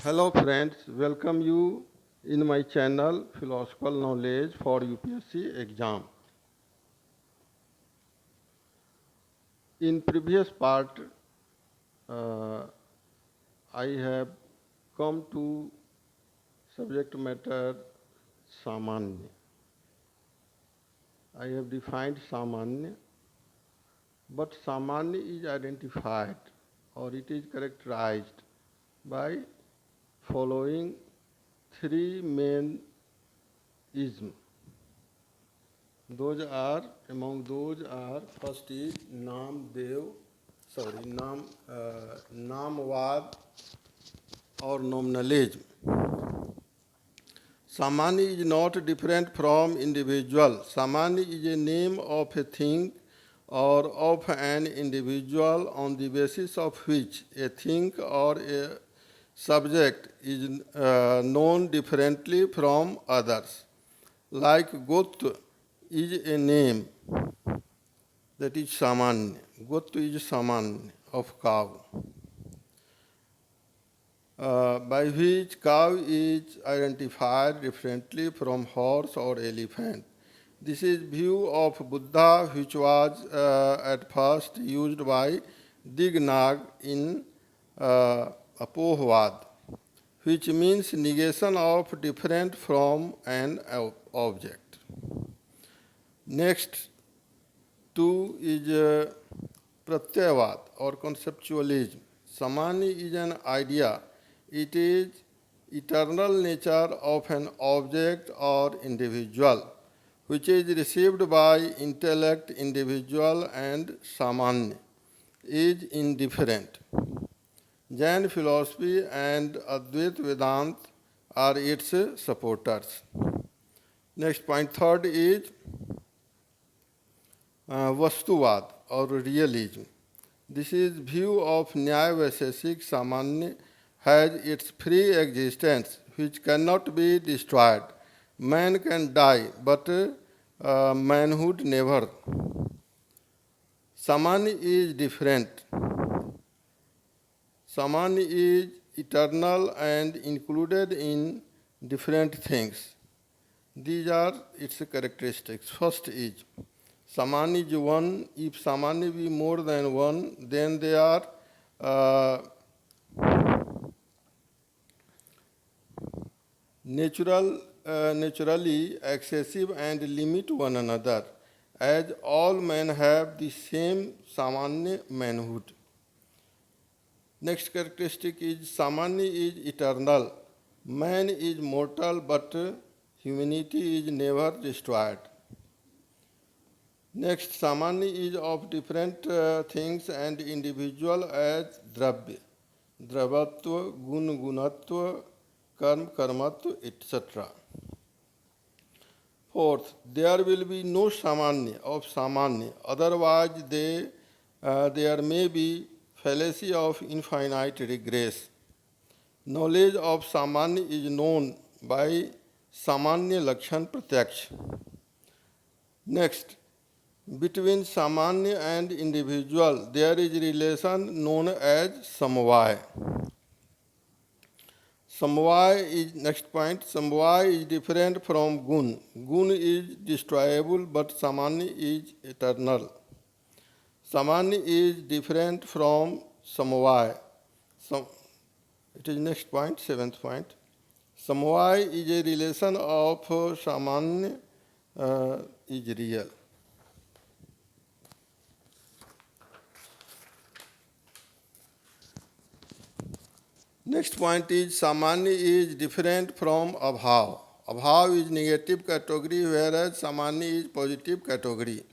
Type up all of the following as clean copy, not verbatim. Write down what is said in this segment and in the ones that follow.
Hello friends, welcome you in my channel Philosophical Knowledge for UPSC exam. In previous part, uh, I have come to subject matter Samanya. I have defined Samanya, but Samanya is identified or it is characterized by following three main isms. Among those are first is Namvad or nominalism. Samani is not different from individual. Samani is a name of a thing or of an individual on the basis of which a thing or a subject is known differently from others. Like Got is a name that is Samanya. Got is Samanya of cow, by which cow is identified differently from horse or elephant. This is view of Buddha which was at first used by Dignag in Apohvad, which means negation of different from an object. Next, two is Pratyavad or conceptualism. Samani is an idea. It is eternal nature of an object or individual, which is received by intellect individual and Samanya is indifferent. Jain philosophy and Advaita Vedanta are its supporters. Next point, third is Vastuvad or realism. This is view of Nyaya Vaisheshik Samanya has its free existence which cannot be destroyed. Man can die, but manhood never. Samanya is different. Samanya is eternal and included in different things. These are its characteristics. First is Samanya is one. If Samanya be more than one, then they are naturally excessive and limit one another, as all men have the same Samanya manhood. Next characteristic is Samanya is eternal. Man is mortal, but humanity is never destroyed. Next, Samanya is of different things and individual as Dravya, Dravatva, Gunatva, Karmatva, etc. Fourth, there will be no Samanya of Samanya, otherwise there may be fallacy of infinite regress. Knowledge of Samanya is known by Samanya Lakshan Pratyaksh. Next, between Samanya and individual, there is a relation known as Samvaya. Samvaya is, next point, Samvaya is different from Gun. Gun is destroyable, but Samanya is eternal. Samanya is different from Samvaya. It is next point, seventh point. Samvaya is a relation of Samanya is real. Next point is Samanya is different from Abhav. Abhav is negative category, whereas Samanya is positive category.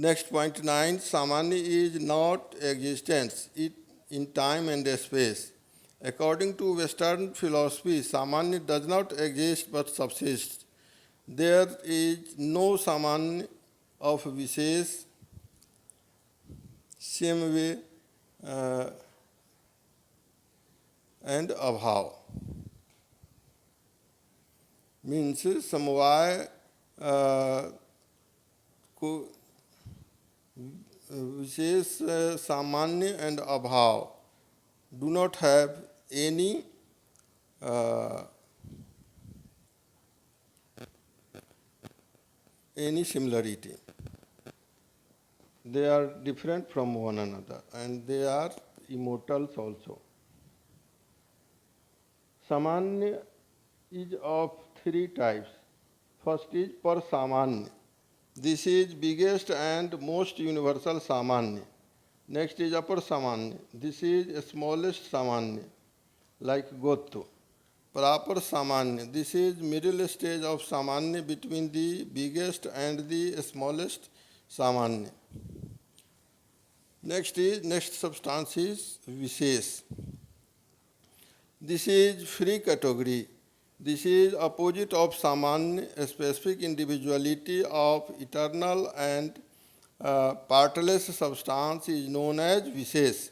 Next point 9, Samanya is not existence in time and space. According to Western philosophy, Samanya does not exist but subsists. There is no Samanya of Vishesh, same way, and Abhav. Means Samvaya को विशेष सामान्य and Abhav do not have any uh, any similarity. They are different from one another and they are immortals also. Samanya is of three types. First is Parsamanya. This is biggest and most universal Samanya. Next is Upper Samanya. This is smallest Samanya, like Gotu. Proper Samanya. This is middle stage of Samanya between the biggest and the smallest Samanya. Next substance is Vishesh. This is free category. This is opposite of Samanya, a specific individuality of eternal and partless substance is known as Vishesh.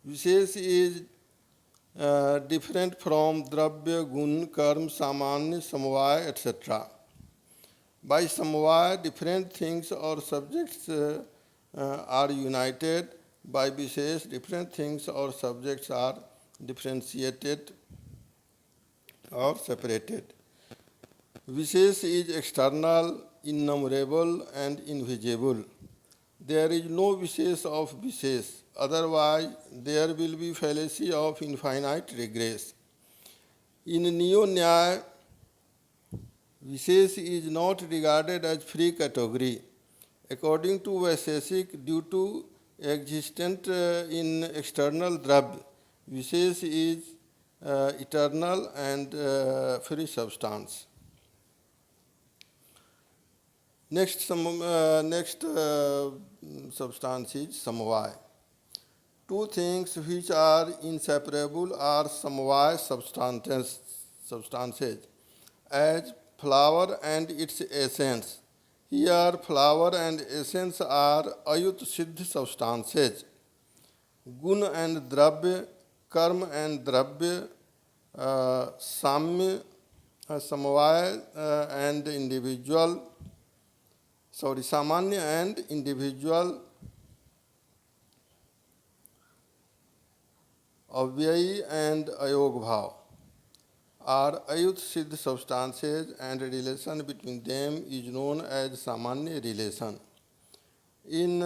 Vishesh is different from Dravya, Gun, Karma, Samanya, Samvaya, etc. By Samvaya, different things or subjects are united. By Vishesh, different things or subjects are differentiated or separated. Vishesh is external, innumerable, and invisible. There is no Vishesh of Vishesh, otherwise there will be fallacy of infinite regress. In Neo-Nyaya, Vishesh is not regarded as free category. According to Vaisheshik, due to existent in external Dravya, Vishesh is eternal and free substance. Next substance is Samvaya. Two things which are inseparable are Samvaya substances, as flower and its essence. Here, flower and essence are Ayut Siddh substances. Gun and Dravya, Karma and Dravya, Samya, Samvaya and individual, Samanya and individual, Avyayi and Ayog Bhav are Ayut Siddh substances and relation between them is known as Samanya relation. In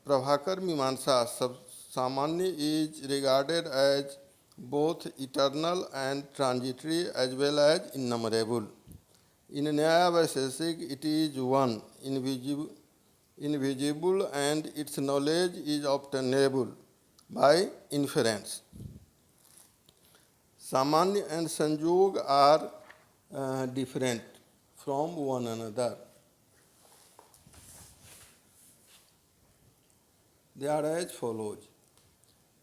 Prabhakar Mimamsa, Samanya is regarded as both eternal and transitory as well as innumerable. In Nyaya Vaisheshik, it is one, invisible, and its knowledge is obtainable by inference. Samanya and Sanjog are different from one another. They are as follows.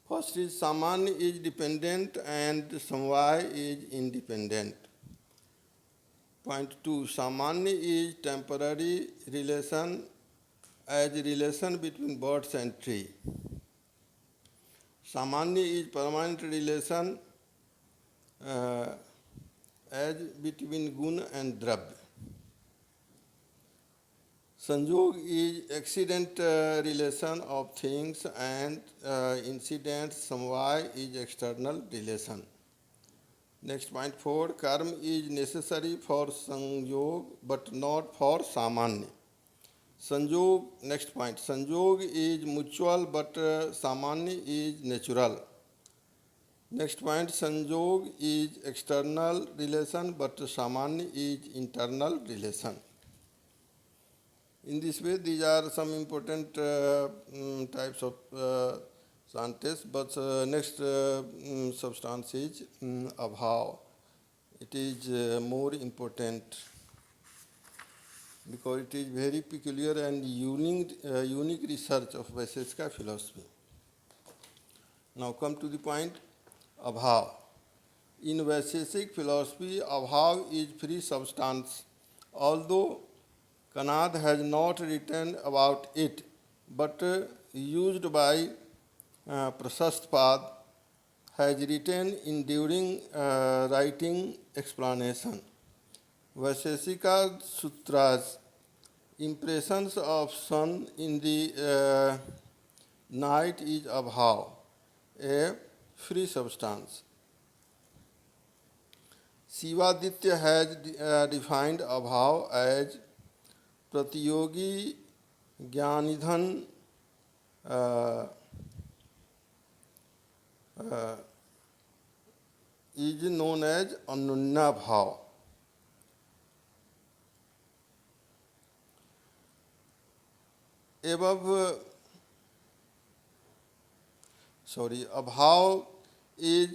First is Samanya is dependent and Samvaya is independent. Point 2. Samanya is temporary relation as relation between birds and tree. Samanya is permanent relation as between Gun and Dravya. Sanjog is accident relation of things and incident. Samvaya is external relation. Next point 4. Karma is necessary for Sanjog but not for Samanya. Sanjog, next point. Sanjog is mutual but Samanya is natural. Next point. Sanjog is external relation but Samanya is internal relation. In this way, these are some important types of scientists, but next substance is Abhav. It is more important because it is very peculiar and unique research of Vaisheshika philosophy. Now come to the point, Abhav. In Vaisheshik philosophy, Abhav is free substance, although Kanad has not written about it, but used by Prasastpad has written in during writing explanation. Vaisheshika Sutras, impressions of sun in the night is Abhav, a free substance. Shivaditya has defined abhav as प्रतियोगी ज्ञानिधन is known as anunya bhav. Above, abhav is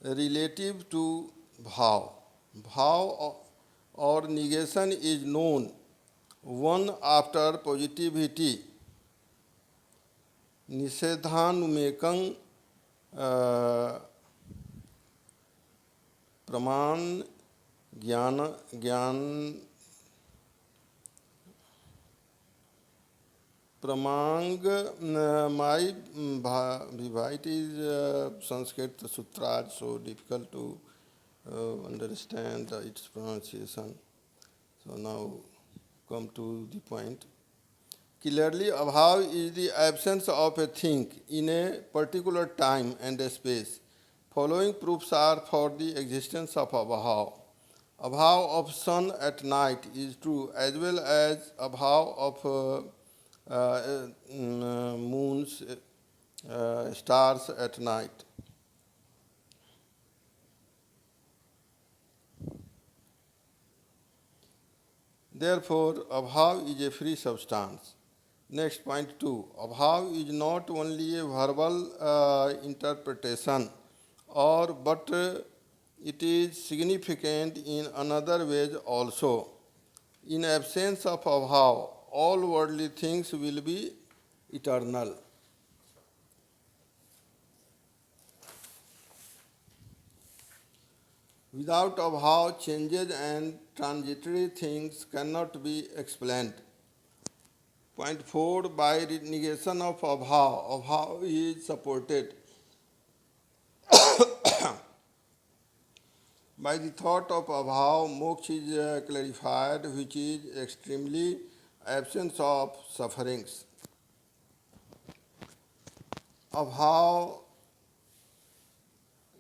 relative to bhav. Bhav or negation is known one after positivity. निषेधानुमेकं प्रमाण ज्ञान प्रमांग my Vivite is Sanskrit Sutra, so difficult to understand its pronunciation. So now come to the point. Clearly, abhav is the absence of a thing in a particular time and a space. Following proofs are for the existence of abhav. Abhav of sun at night is true, as well as abhav of moons, stars at night. Therefore, abhav is a free substance. Next, point 2. Abhav is not only a verbal interpretation, but it is significant in another ways also. In absence of abhav, all worldly things will be eternal. Without abhav, changes and transitory things cannot be explained. Point 4, by negation of abhav, abhav is supported by the thought of abhav. Moksha is clarified, which is extremely absence of sufferings. Abhav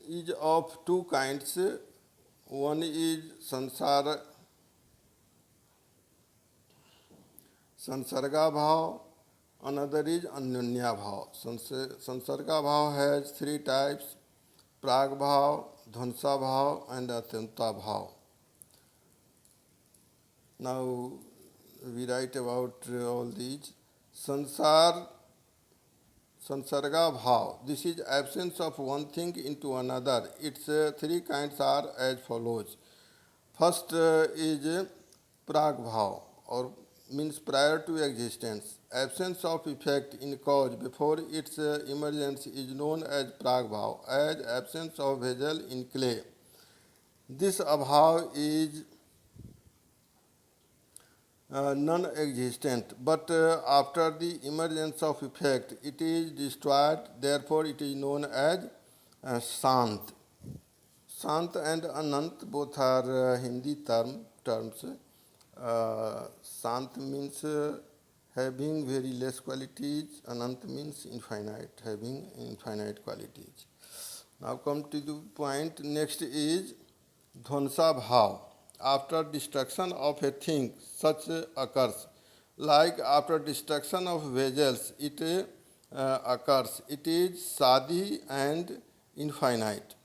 is of two kinds. One is sansarga bhav, another is anyanya bhav. Sansarga bhav has three types: prag bhav, dhvansa bhav, and atyanta bhav. Now we write about all these. Sansarga bhav, this is absence of one thing into another. Its three kinds are as follows. First is prag bhav, or means prior to existence. Absence of effect in cause before its emergence is known as prag bhav, as absence of vessel in clay. This abhav is non-existent, but after the emergence of effect, it is destroyed. Therefore, it is known as Sant. Sant and Anant both are Hindi terms. Sant means having very less qualities. Anant means infinite, having infinite qualities. Now come to the point. Next is Dhvansa bhav. After destruction of a thing, such occurs. Like after destruction of vessels, it occurs. It is sadi and infinite.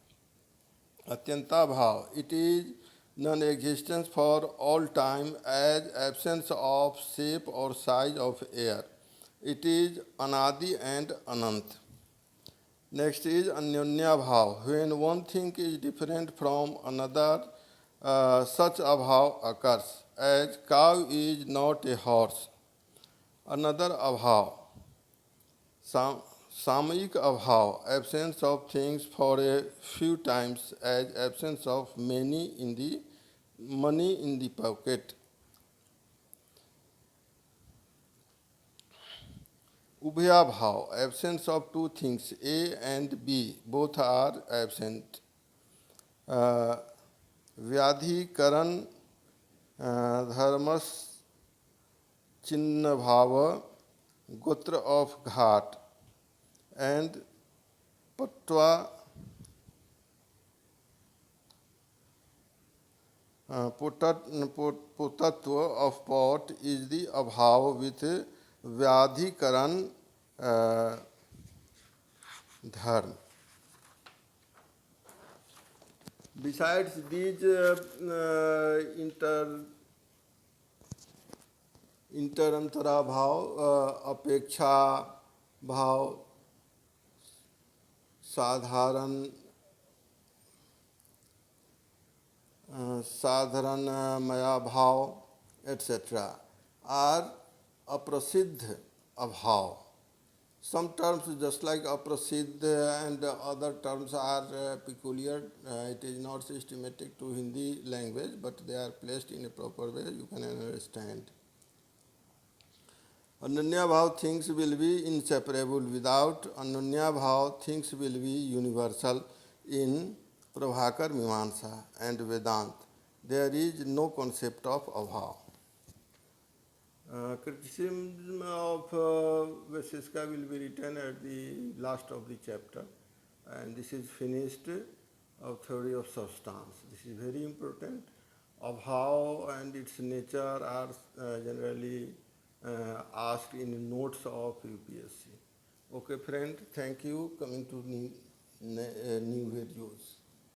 Atyanta bhav. It is non-existence for all time, as absence of shape or size of air. It is anadi and anant. Next is anyanya bhav. When one thing is different from another, such abhav occurs, as cow is not a horse. Another abhav, samayik abhav, absence of things for a few times, as absence of money in the pocket. Ubhaya bhav, absence of two things, A and B, both are absent. व्याधिकरण धर्मस चिन्ह भाव गोत्र of घाट and पट्वा पुतत्व of pot is the abhav with vyadhikaran dharma. Besides these इंटरंतरा भाव, अपेक्षा भाव, साधारण साधारणमया भाव, etc. are aprasidh abhav. Some terms just like aprasidh and other terms are peculiar. It is not systematic to Hindi language, but they are placed in a proper way. You can understand. Ananya bhav, things will be inseparable. Without Ananya bhav, things will be universal. In Prabhakar Mimamsa and Vedanta, there is no concept of abhav. Criticism of Vasishtha will be written at the last of the chapter, and this is finished of theory of substance. This is very important. Abhav and its nature are generally asked in notes of UPSC. Okay, friend, thank you. Coming to new videos.